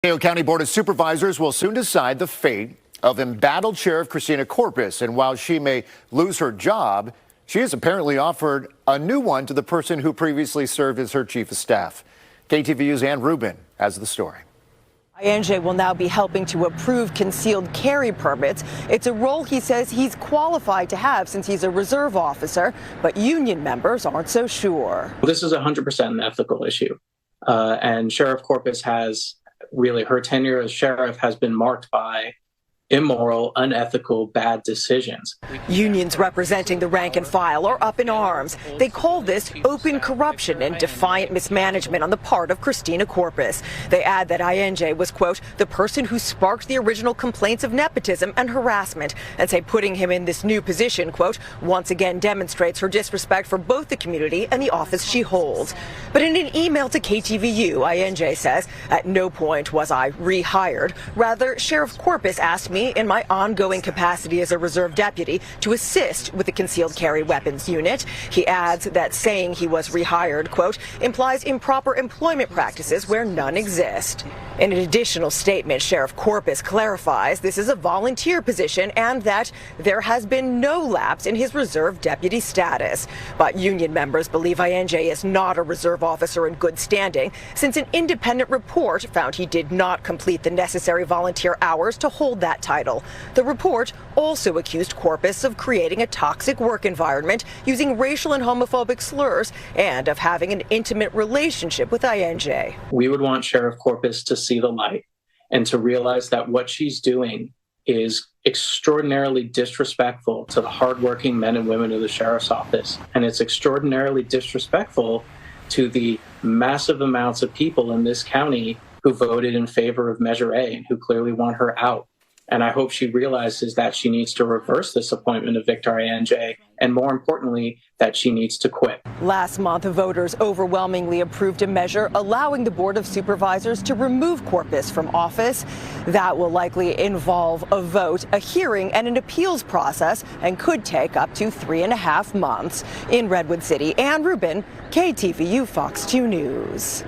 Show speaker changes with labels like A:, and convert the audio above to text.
A: Mateo County Board of Supervisors will soon decide the fate of embattled Sheriff Christina Corpus. And while she may lose her job, she has apparently offered a new one to the person who previously served as her chief of staff. KTVU's Ann Rubin has the story.
B: Aenlle will now be helping to approve concealed carry permits. It's a role he says he's qualified to have since he's a reserve officer, but union members aren't so sure.
C: This is 100% an ethical issue, and Sheriff Corpus has really, her tenure as sheriff has been marked by immoral, unethical, bad decisions.
B: Unions representing the rank and file are up in arms. They call this open corruption and defiant mismanagement on the part of Christina Corpus. They add that Aenlle was, quote, the person who sparked the original complaints of nepotism and harassment, and say putting him in this new position, quote, once again demonstrates her disrespect for both the community and the office she holds. But in an email to KTVU, Aenlle says, at no point was I rehired. Rather, Sheriff Corpus asked me in my ongoing capacity as a reserve deputy to assist with the concealed carry weapons unit. He adds that saying he was rehired, quote, implies improper employment practices where none exist. In an additional statement, Sheriff Corpus clarifies this is a volunteer position and that there has been no lapse in his reserve deputy status. But union members believe Aenlle is not a reserve officer in good standing, since an independent report found he did not complete the necessary volunteer hours to hold that title. The report also accused Corpus of creating a toxic work environment, using racial and homophobic slurs, and of having an intimate relationship with Aenlle.
C: We would want Sheriff Corpus to see the light and to realize that what she's doing is extraordinarily disrespectful to the hardworking men and women of the sheriff's office. And it's extraordinarily disrespectful to the massive amounts of people in this county who voted in favor of Measure A and who clearly want her out. And I hope she realizes that she needs to reverse this appointment of Victor Aenlle, and more importantly, that she needs to quit.
B: Last month, voters overwhelmingly approved a measure allowing the Board of Supervisors to remove Corpus from office. That will likely involve a vote, a hearing, and an appeals process, and could take up to 3.5 months. In Redwood City, Ann Rubin, KTVU Fox 2 News.